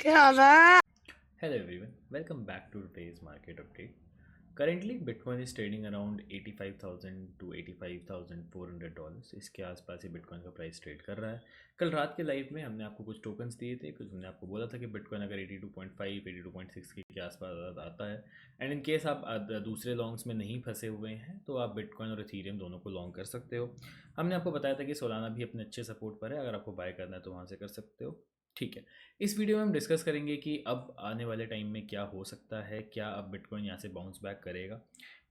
क्या था? Hello everyone, welcome back to today's market update. Currently, Bitcoin is trading around 85,000 to $85,400. इसके आसपास ही bitcoin का प्राइस ट्रेड कर रहा है। कल रात के लाइव में हमने आपको कुछ टोकन्स दिए थे, कुछ हमने आपको बोला था कि बिटकॉइन अगर 82.5 82.6 के आसपास आता है एंड इन केस आप दूसरे लॉन्ग्स में नहीं फंसे हुए हैं तो आप बिटकॉइन और इथीरियम दोनों को लॉन्ग कर सकते हो। हमने आपको बताया था कि सोलाना भी अपने अच्छे सपोर्ट पर है, अगर आपको बाय करना है तो वहाँ से कर सकते हो। ठीक है, इस वीडियो में हम डिस्कस करेंगे कि अब आने वाले टाइम में क्या हो सकता है, क्या अब बिटकॉइन यहाँ से बाउंस बैक करेगा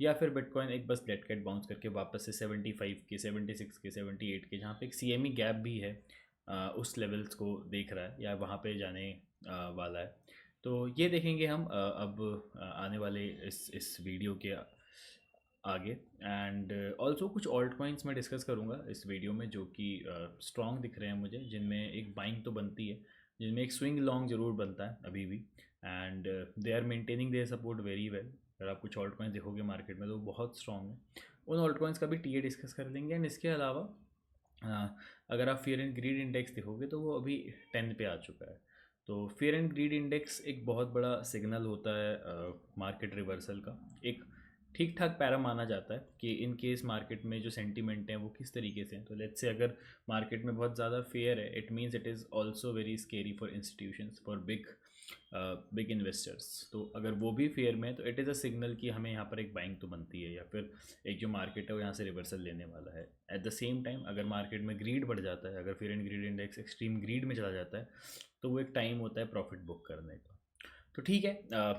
या फिर बिटकॉइन एक बस डेड कैट बाउंस करके वापस से 75 के 76 के 78 के जहाँ पे एक सीएमई गैप भी है उस लेवल्स को देख रहा है या वहाँ पे जाने वाला है। तो ये देखेंगे हम अब आने वाले इस वीडियो के आगे एंड ऑल्सो कुछ ऑल्ट कॉइन्स मैं डिस्कस करूँगा इस वीडियो में जो कि स्ट्रॉन्ग दिख रहे हैं मुझे, जिनमें एक बाइंग तो बनती है, जिनमें एक स्विंग लॉन्ग जरूर बनता है अभी भी and they are maintaining their support very well. अगर आप कुछ ऑल्ट कॉइन्स देखोगे मार्केट में तो वो बहुत स्ट्रॉन्ग है। उन ऑल्ट कॉइन्स का भी टीए डिस्कस कर लेंगे एंड इसके अलावा अगर आप फियर एंड ग्रीड इंडेक्स देखोगे तो वो अभी 10 पे आ चुका है। तो फियर एंड ग्रीड इंडेक्स एक बहुत बड़ा सिग्नल होता है मार्केट रिवर्सल का, एक ठीक ठाक पैरा माना जाता है कि इन केस मार्केट में जो सेंटीमेंट हैं वो किस तरीके से हैं। तो लेट्स से अगर मार्केट में बहुत ज़्यादा फेयर है, it means it is also very scary for institutions, for big investors. तो अगर वो भी फेयर में है तो इट इज़ अ सिग्नल कि हमें यहाँ पर एक बाइंग तो बनती है या फिर एक जो मार्केट है वो यहाँ से रिवर्सल लेने वाला है। एट द सेम टाइम अगर मार्केट में ग्रीड बढ़ जाता है, अगर fair and greed index extreme greed में चला जाता है तो वो एक टाइम होता है प्रॉफिट बुक करने का। तो ठीक है,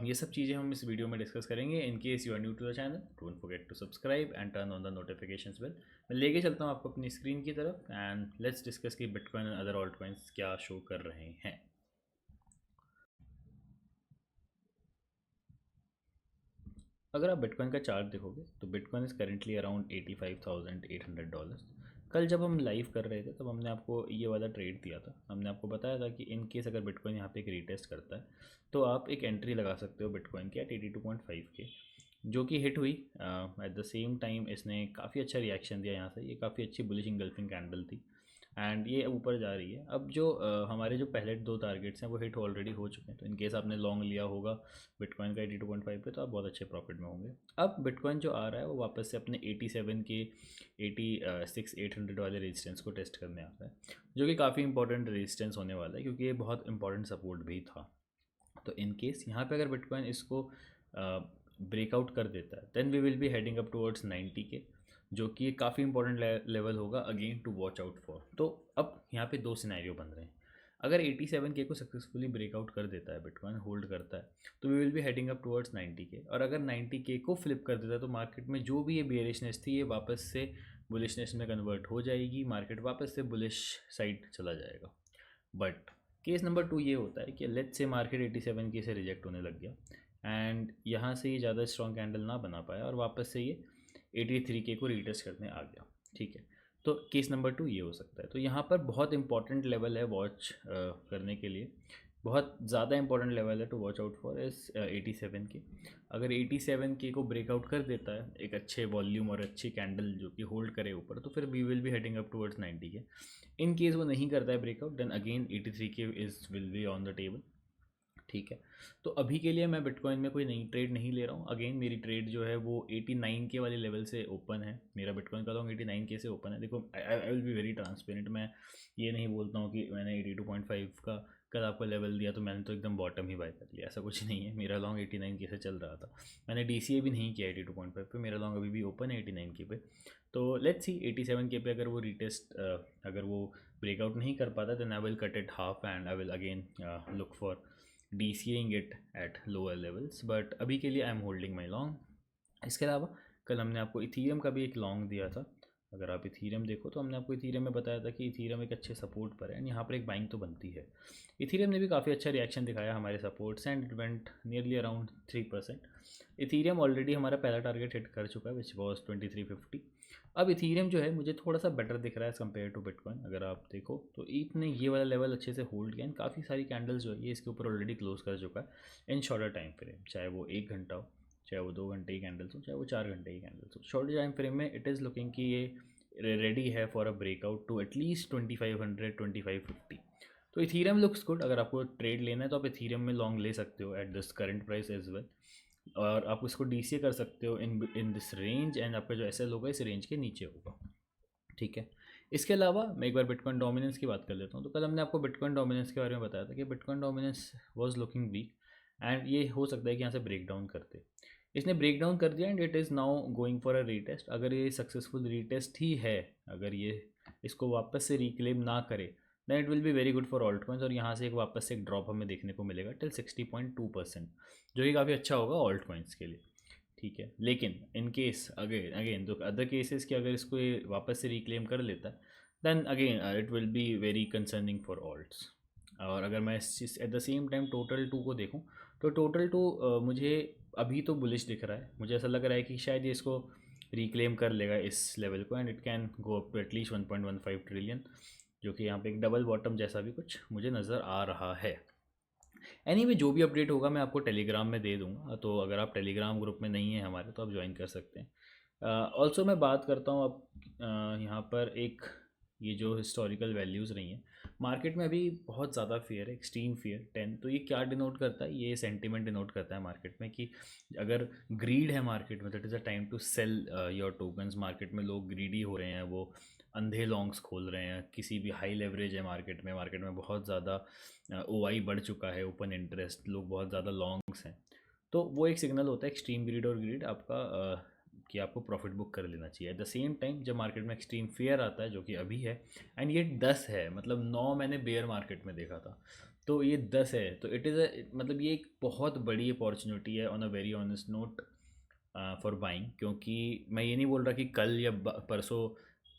ये सब चीज़ें हम इस वीडियो में डिस्कस करेंगे। In case you are new to the channel, don't forget to subscribe and turn on the notifications bell. मैं लेके चलता हूँ आपको अपनी स्क्रीन की तरफ एंड लेट्स डिस्कस कि bitcoin and other alt coins क्या शो कर रहे हैं। अगर आप बिटकॉइन का चार्ट देखोगे तो बिटकॉइन इज़ करेंटली अराउंड $85,800। कल जब हम लाइव कर रहे थे तब हमने आपको ये वाला ट्रेड दिया था, हमने आपको बताया था कि इन केस अगर बिटकॉइन यहाँ पे एक रीटेस्ट करता है तो आप एक एंट्री लगा सकते हो बिटकॉइन की एट 82.5 के, जो कि हिट हुई। एट द सेम टाइम इसने काफ़ी अच्छा रिएक्शन दिया यहाँ से, ये काफ़ी अच्छी बुलिश इंगल्फिंग कैंडल थी एंड ये ऊपर जा रही है। अब जो हमारे जो पहले दो टारगेट्स हैं वो हिट ऑलरेडी हो चुके हैं, तो इन केस आपने लॉन्ग लिया होगा बिटकॉइन का 82.5 पे तो आप बहुत अच्छे प्रॉफिट में होंगे। अब बिटकॉइन जो आ रहा है वो वापस से अपने 87 के 86,800 वाले रेजिस्टेंस को टेस्ट करने आ रहा है, जो कि काफ़ी इंपॉर्टेंट रेजिस्टेंस होने वाला है क्योंकि ये बहुत इंपॉर्टेंट सपोर्ट भी था। तो इन केस यहाँ पे अगर बिटकॉइन इसको ब्रेकआउट कर देता है then we will be heading up towards 90 K, जो कि काफ़ी इंपॉर्टेंट लेवल होगा again to watch out for. तो अब यहाँ पे दो सिनेरियो बन रहे हैं। अगर 87 के को सक्सेसफुली ब्रेकआउट कर देता है, बिटकॉइन होल्ड करता है, तो we will be heading up towards 90 K. और अगर 90 के को फ्लिप कर देता है तो मार्केट में जो भी ये बेयरिशनेस थी ये वापस से बुलिशनेस में कन्वर्ट हो जाएगी, मार्केट वापस से बुलिश साइड चला जाएगा। बट केस नंबर 2 ये होता है कि लेट्स से मार्केट 87 के से रिजेक्ट होने लग गया एंड यहाँ से ये ज़्यादा स्ट्रॉन्ग कैंडल ना बना पाया और वापस से ये 83 के को रीटेस्ट करने आ गया। ठीक है, तो केस नंबर 2 ये हो सकता है। तो यहाँ पर बहुत इंपॉर्टेंट लेवल है वॉच करने के लिए, बहुत ज़्यादा इंपॉर्टेंट लेवल है टू वॉच आउट फॉर इस 87 के। अगर 87 के को ब्रेकआउट कर देता है एक अच्छे वॉल्यूम और अच्छी कैंडल जो कि होल्ड करे ऊपर, तो फिर we will be heading up towards 90 K. In case वो नहीं करता है ब्रेकआउट देन अगेन 83 के is will be on the table. ठीक है, तो अभी के लिए मैं बिटकॉइन में कोई नई ट्रेड नहीं ले रहा हूँ। अगेन मेरी ट्रेड जो है वो 89 के वाले लेवल से ओपन है, मेरा बिटकॉइन का लॉन्ग 89 के से ओपन है। देखो आई विल बी वेरी ट्रांसपेरेंट, मैं ये नहीं बोलता हूँ कि मैंने 82.5 का कल आपको लेवल दिया तो मैंने तो एकदम बॉटम ही बाय कर लिया, ऐसा कुछ नहीं है। मेरा लॉन्ग 89 के से चल रहा था, मैंने डीसीए भी नहीं किया 82.5 पे, मेरा लॉन्ग अभी भी ओपन है 89 के पे। तो लेट्स सी 87 के पे अगर वो रीटेस्ट अगर वो ब्रेकआउट नहीं कर पाता then I will cut it half and I will again look for DCAing it at lower levels, but अभी के लिए I am holding my long. इसके अलावा कल हमने आपको इथीरियम का भी एक लॉन्ग दिया था। अगर आप इथीरियम देखो तो हमने आपको इथीरियम में बताया था कि इथीरियम एक अच्छे सपोर्ट पर है एंड यहाँ पर एक बाइंग तो बनती है। इथीरियम ने भी काफ़ी अच्छा रिएक्शन दिखाया हमारे supports and it went nearly around 3%। Ethereum already हमारा पहला टारगेट हिट कर चुका है विच वॉज 2350। अब इथीरियम जो है मुझे थोड़ा सा बेटर दिख रहा है एज़ कम्पेयर टू बिटकॉइन। अगर आप देखो तो इसने ये वाला लेवल अच्छे से होल्ड किया एंड काफ़ी सारी कैंडल्स जो है ये इसके ऊपर ऑलरेडी क्लोज कर चुका है इन शॉर्टर टाइम फ्रेम, चाहे वो 1 घंटा हो, चाहे वो 2 घंटे की कैंडल्स हो, चाहे वो 4 घंटे की कैंडल्स हो। शॉर्ट टाइम फ्रेम में इट इज़ लुकिंग कि ये रेडी है for a breakout to at least 2500 2550। तो इथीरियम लुक्स गुड, अगर आपको ट्रेड लेना है तो आप इथीरियम में लॉन्ग ले सकते हो at this current price as well, और आप उसको डीसीए कर सकते हो इन दिस रेंज, एंड आपका जो एसएल होगा इस रेंज के नीचे होगा। ठीक है, इसके अलावा मैं एक बार बिटकॉइन डोमिनेंस की बात कर लेता हूँ। तो कल हमने आपको बिटकॉइन डोमिनेंस के बारे में बताया था कि bitcoin dominance was looking weak, and ये हो सकता है कि यहाँ से ब्रेक डाउन करते। इसने ब्रेक डाउन कर दिया and it is now going for a retest. अगर ये सक्सेसफुल रीटेस्ट ही है, अगर ये इसको वापस से रिक्लेम ना करे, then it will be very good for alt coins, और यहाँ से एक वापस से एक ड्रॉप हमें देखने को मिलेगा टिल 60.2%, जो कि काफ़ी अच्छा होगा ऑल्ट कॉइन्स के लिए। ठीक है, लेकिन इन केस अगेन अगेन तो अदर केसेस कि अगर इसको ये वापस से रिक्लेम कर लेता है, then again it will be very concerning for alts. और अगर मैं इस चीज़ at the same time total two को देखूँ, तो टोटल टू मुझे अभी तो बुलिश दिख रहा है। मुझे ऐसा लग रहा है कि शायद ये इसको रिक्लेम कर लेगा इस लेवल को, and it can go up to at least 1.15 trillion, जो कि यहाँ पे एक डबल बॉटम जैसा भी कुछ मुझे नज़र आ रहा है। एनीवे जो भी अपडेट होगा मैं आपको टेलीग्राम में दे दूंगा, तो अगर आप टेलीग्राम ग्रुप में नहीं हैं हमारे तो आप ज्वाइन कर सकते हैं। ऑल्सो मैं बात करता हूँ अब यहाँ पर एक ये जो हिस्टोरिकल वैल्यूज़ रही हैं मार्केट में, अभी बहुत ज़्यादा फियर है, एक्सट्रीम फियर 10। तो ये क्या डिनोट करता है, ये सेंटिमेंट डिनोट करता है मार्केट में कि अगर ग्रीड है मार्केट में, that is a time to sell your tokens. Market में लोग ग्रीडी हो रहे हैं, वो अंधे लॉन्ग्स खोल रहे हैं, किसी भी हाई लेवरेज है मार्केट में बहुत ज़्यादा ओआई बढ़ चुका है, ओपन इंटरेस्ट, लोग बहुत ज़्यादा लॉन्ग्स हैं। तो वो एक सिग्नल होता है एक्सट्रीम ग्रीड और ग्रीड आपका कि आपको प्रॉफिट बुक कर लेना चाहिए। एट द सेम टाइम जब मार्केट में एक्सट्रीम फेयर आता है, जो कि अभी है, एंड ये 10 है, मतलब 9 मैंने बेयर मार्केट में देखा था, तो ये 10 है, तो इट इज़ अ मतलब ये एक बहुत बड़ी अपॉर्चुनिटी है on a very honest note for buying. क्योंकि मैं ये नहीं बोल रहा कि कल या परसों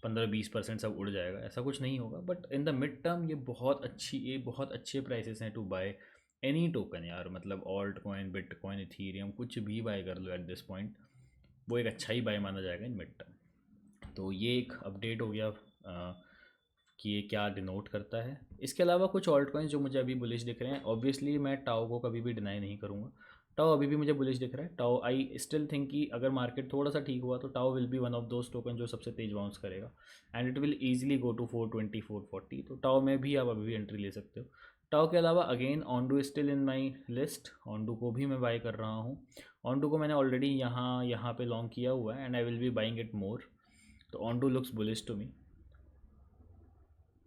15-20% सब उड़ जाएगा, ऐसा कुछ नहीं होगा, but in the mid term ये बहुत अच्छे प्राइसेस हैं टू बाय एनी टोकन यार। मतलब ऑल्ट कॉइन, बिटकॉइन, इथीरियम, कुछ भी बाय कर लो एट दिस पॉइंट, वो एक अच्छा ही बाय माना जाएगा इन मिड टर्म। तो ये एक अपडेट हो गया कि ये क्या डिनोट करता है। इसके अलावा कुछ ऑल्ट कॉइन्स जो मुझे अभी बुलिश दिख रहे हैं, ऑब्वियसली मैं टाओ को कभी भी डिनाई नहीं करूँगा। टाओ अभी भी मुझे बुलिश दिख रहा है। टाओ आई स्टिल थिंक कि अगर मार्केट थोड़ा सा ठीक हुआ तो TAO will be one of those token जो सबसे तेज बाउंस करेगा, and it will easily go to 420 440। तो टाओ में भी आप अभी भी एंट्री ले सकते हो। टाओ के अलावा again Ondo still in my list, Ondo को भी मैं बाय कर रहा हूँ। ऑन्डू को मैंने ऑलरेडी यहाँ पे लॉन्ग किया हुआ है, and I will B buying it more. तो ऑन्डू लुक्स बुलिश टू मी।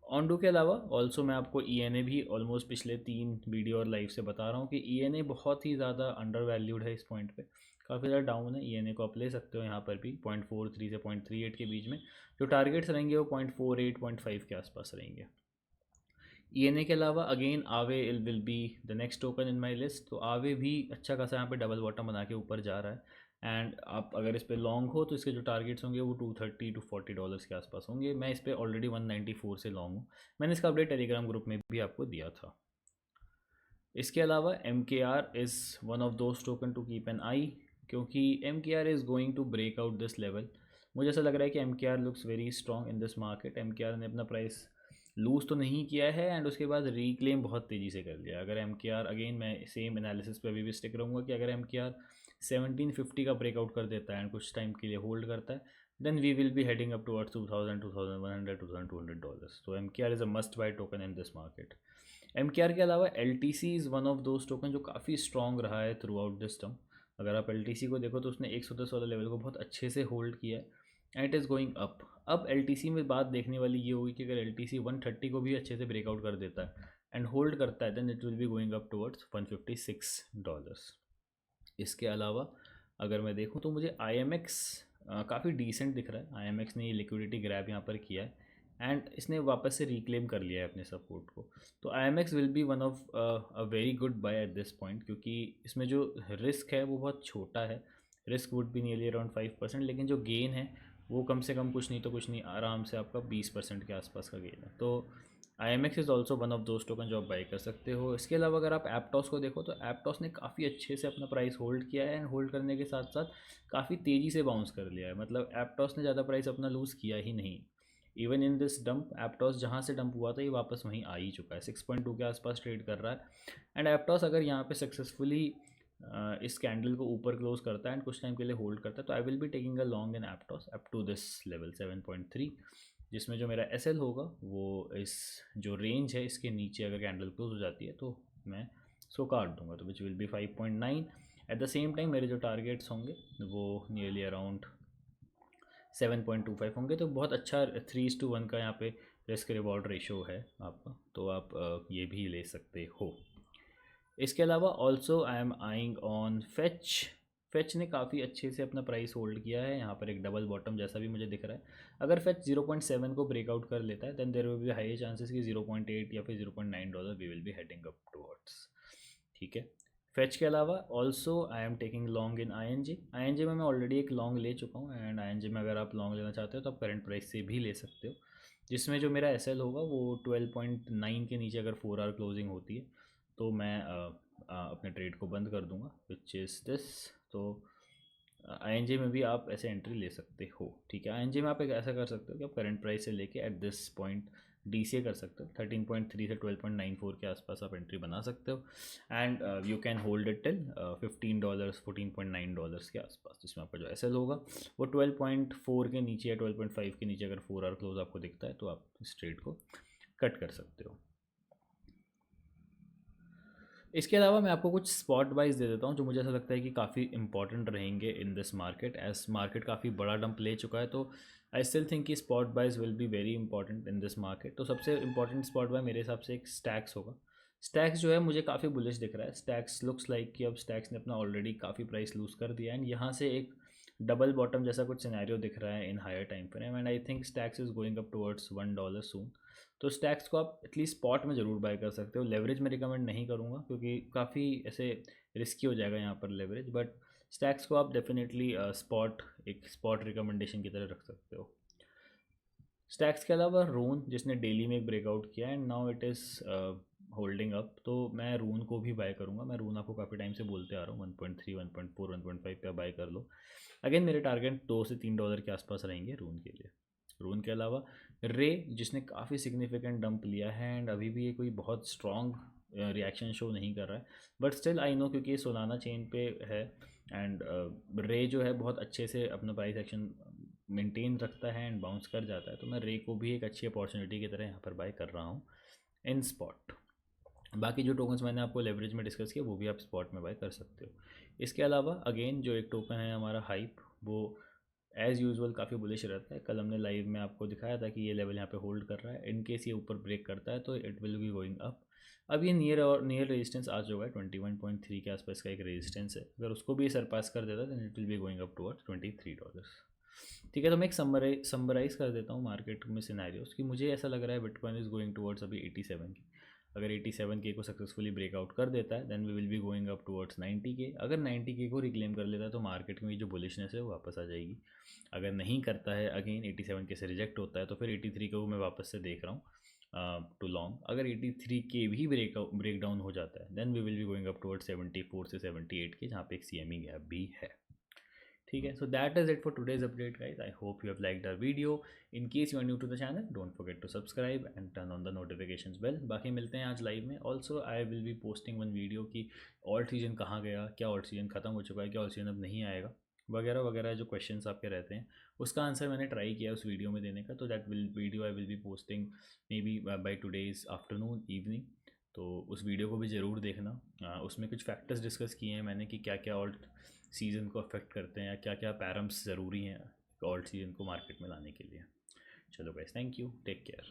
ऑनडू के अलावा ऑल्सो मैं आपको ई भी ऑलमोस्ट पिछले 3 वीडियो और लाइव से बता रहा हूँ कि ई बहुत ही ज़्यादा अंडर वैल्यूड है इस पॉइंट पे, काफ़ी ज़्यादा डाउन है। ई को आप ले सकते हो यहाँ पर भी 0.43 से 0.38 के बीच में। जो टारगेट्स रहेंगे वो 0.48 0.5 के आसपास रहेंगे। ई के अलावा अगेन आवे will be the next token in my list. तो आवे भी अच्छा खासा यहाँ पे डबल बॉटम बना के ऊपर जा रहा है, एंड आप अगर इस पर लॉन्ग हो तो इसके जो टारगेट्स होंगे वो $230 to $40 के आसपास होंगे। मैं इस पर ऑलरेडी 194 से लॉन्ग हूँ, मैंने इसका अपडेट टेलीग्राम ग्रुप में भी आपको दिया था। इसके अलावा MKR is one of those token to keep an eye, क्योंकि MKR is going to break out this level. मुझे ऐसा लग रहा है कि MKR looks very strong in this market. MKR ने अपना प्राइस लूज़ तो नहीं किया है, एंड उसके बाद रिक्लेम बहुत तेज़ी से कर लिया। अगर MKR अगेन मैं सेम एनालिसिस पे अभी भी स्टिक रहूँगा कि अगर MKR 1750 का ब्रेकआउट कर देता है एंड कुछ टाइम के लिए होल्ड करता है, then we will be heading up towards 2000 2100 $2200। तो MKR is a must buy token in this market. MKR के अलावा LTC is one of those token जो काफ़ी स्ट्रॉन्ग रहा है थ्रू आउट दिस टर्म। अगर आप LTC को देखो तो उसने 110 वाला लेवल को बहुत अच्छे से होल्ड किया है, and it is going up. अब LTC में बात देखने वाली ये होगी कि अगर LTC 130 को भी अच्छे से ब्रेकआउट कर देता है एंड होल्ड करता है, then it will be going up towards $156। इसके अलावा अगर मैं देखूँ तो मुझे IMX काफ़ी डिसेंट दिख रहा है। IMX ने ये लिक्विडिटी ग्रैब यहाँ पर किया है, एंड इसने वापस से रिक्लेम कर लिया है अपने सपोर्ट को। तो IMX will be one of a very good by eight this point, क्योंकि इसमें जो रिस्क है वो बहुत छोटा है। Risk would be nearly around 5%, लेकिन जो गेन है वो कम से कम कुछ नहीं तो कुछ नहीं, आराम से आपका 20% के आसपास का गेन है। तो IMX is also one of those token जो आप बाई कर सकते हो। इसके अलावा अगर आप एप्टॉस को देखो तो एप्टॉस ने काफ़ी अच्छे से अपना प्राइस होल्ड किया है, एंड होल्ड करने के साथ साथ काफ़ी तेज़ी से बाउंस कर लिया है। मतलब एप्टॉस ने ज़्यादा प्राइस अपना लूज़ किया ही नहीं। इवन इन दिस डंप एप्टॉस जहाँ से डंप हुआ था ये वापस वहीं आ ही चुका है, 6.2 के आसपास ट्रेड कर रहा है। एंड एप्टॉस अगर यहाँ पे सक्सेसफुली इस कैंडल को ऊपर क्लोज करता है एंड कुछ टाइम के लिए होल्ड करता है, तो I will be taking a long in Aptos up to this level 7.3। जिसमें जो मेरा एस एल होगा वो इस जो रेंज है इसके नीचे अगर कैंडल क्लोज हो जाती है तो मैं इसको काट दूंगा, तो which will be 5.9। Eight the same time मेरे जो टारगेट्स होंगे वो नियरली अराउंड 7.25 होंगे। तो बहुत अच्छा 3:1 का यहाँ पे रिस्क रिवॉर्ड रेशो है आपका, तो आप ये भी ले सकते हो। इसके अलावा also I M eyeing on fetch. Fetch ने काफ़ी अच्छे से अपना प्राइस होल्ड किया है, यहाँ पर एक डबल बॉटम जैसा भी मुझे दिख रहा है। अगर फेच 0.7 को ब्रेकआउट कर लेता है then there will be high chances कि 0.8 या फिर $0.9 we will be heading up towards. ठीक है। फेच के अलावा also I am taking long in I N G में मैं ऑलरेडी एक लॉन्ग ले चुका हूँ, एंड आई एन जी में अगर आप लॉन्ग लेना चाहते हो तो आप करंट प्राइस से भी ले सकते हो, जिसमें जो मेरा एस एल होगा वो 12.9 के नीचे अगर 4 आवर क्लोजिंग होती है तो मैं अपने ट्रेड को बंद कर दूंगा, विच इज़ दिस। तो आई में भी आप ऐसे एंट्री ले सकते हो। ठीक है, आई में आप एक ऐसा कर सकते हो कि आप करंट प्राइस से लेके at this point D C A कर सकते हो, 13.3 से 12.94 के आसपास आप एंट्री बना सकते हो, and you can hold it till $15 $14.9 के आसपास, जिसमें आपका जो एस एल होगा वो 12.4 के नीचे या 12.5 के नीचे अगर 4 आवर क्लोज आपको दिखता है तो आप इस ट्रेड को कट कर सकते हो। इसके अलावा मैं आपको कुछ स्पॉट बाइज दे देता हूँ जो मुझे ऐसा लगता है कि काफ़ी इंपॉर्टेंट रहेंगे in this market, as market काफ़ी बड़ा डंप ले चुका है, तो आई स्टिल थिंक कि spot buys will be very important in this market. तो सबसे इंपॉर्टेंट स्पॉट बाय मेरे हिसाब से एक स्टैक्स होगा। स्टैक्स जो है मुझे काफ़ी बुलिश दिख रहा है। स्टैक्स लुक्स लाइक कि अब स्टैक्स ने अपना ऑलरेडी काफ़ी प्राइस लूज़ कर दिया है, एंड यहाँ से एक डबल बॉटम जैसा कुछ सिनेरियो दिख रहा है in higher time frame, and I think Stacks is going up towards $1 soon. तो स्टैक्स को आप एटलीस्ट स्पॉट में ज़रूर बाय कर सकते हो। लेवरेज में रिकमेंड नहीं करूँगा क्योंकि काफ़ी ऐसे रिस्की हो जाएगा यहाँ पर लेवरेज, बट स्टैक्स को आप डेफिनेटली स्पॉट एक स्पॉट रिकमेंडेशन की तरह रख सकते हो। स्टैक्स के अलावा रून, जिसने डेली में एक ब्रेकआउट किया and now it is holding up, तो मैं रून को भी बाय करूँगा। मैं रून आपको काफ़ी टाइम से बोलते आ रहा हूँ 1.3 1.4 1.5 पे बाय कर लो। अगेन मेरे टारगेट $2 से $3 के आसपास रहेंगे रून के लिए। रून के अलावा रे, जिसने काफ़ी सिग्निफिकेंट डंप लिया है एंड अभी भी ये कोई बहुत स्ट्रॉन्ग रिएक्शन शो नहीं कर रहा है, बट स्टिल आई नो क्योंकि ये सोलाना चेन पे है, एंड रे जो है बहुत अच्छे से अपना प्राइस एक्शन मेंटेन रखता है एंड बाउंस कर जाता है, तो मैं रे को भी एक अच्छी अपॉर्चुनिटी की तरह यहाँ पर बाय कर रहा हूँ इन स्पॉट। बाकी जो टोकन्स मैंने आपको लेवरेज में डिस्कस किया वो भी आप स्पॉट में बाय कर सकते हो। इसके अलावा अगेन जो एक टोकन है हमारा हाइप, वो एज़ यूजुअल काफ़ी बुलिश रहता है। कल हमने लाइव में आपको दिखाया था कि ये लेवल यहाँ पे होल्ड कर रहा है, इन केस ये ऊपर ब्रेक करता है तो it will be going up. अब ये नियर रेजिस्टेंस आ चुका है, 21.3 के आसपास का एक रेजिस्टेंस है, अगर उसको भी सरपास कर देता है then it will be going up towards $23। ठीक है, तो मैं एक समराइज कर देता हूँ मार्केट में सिनेरियोस कि मुझे ऐसा लग रहा है बिटकॉइन इज़ गोइंग टुवर्ड्स अभी 87 की। अगर 87 के को सक्सेसफुली ब्रेकआउट कर देता है then we will be going up towards 90 K. अगर 90 के को रिक्लेम कर लेता है तो मार्केट में जो बुलिशनेस है वो वापस आ जाएगी। अगर नहीं करता है, अगेन 87 के से रिजेक्ट होता है, तो फिर 83 को मैं वापस से देख रहा हूँ टू लॉन्ग। अगर 83 के भी ब्रेक डाउन हो जाता है then we will be going up towards 74 से 78 के, जहाँ पे एक CME गैप भी है। ठीक है, so that is it for today's update guys. I hope you have liked our video. In case you are new to the channel don't forget to subscribe and turn on the notifications bell. बाकी मिलते हैं आज live में। Also I will be posting one video कि alt season कहाँ गया, क्या alt season खत्म हो चुका है, क्या ऑल्ट सीजन अब नहीं आएगा, वगैरह वगैरह जो क्वेश्चंस आपके रहते हैं उसका आंसर मैंने ट्राई किया उस वीडियो में देने का। तो that video I will be posting may be by today's afternoon evening, तो उस वीडियो को भी ज़रूर देखना। उसमें कुछ फैक्टर्स डिस्कस किए हैं मैंने कि क्या क्या ऑल्ट सीज़न को अफेक्ट करते हैं या क्या क्या पैरम्स ज़रूरी हैं ऑल्ट सीज़न को मार्केट में लाने के लिए। चलो guys, thank you, take care.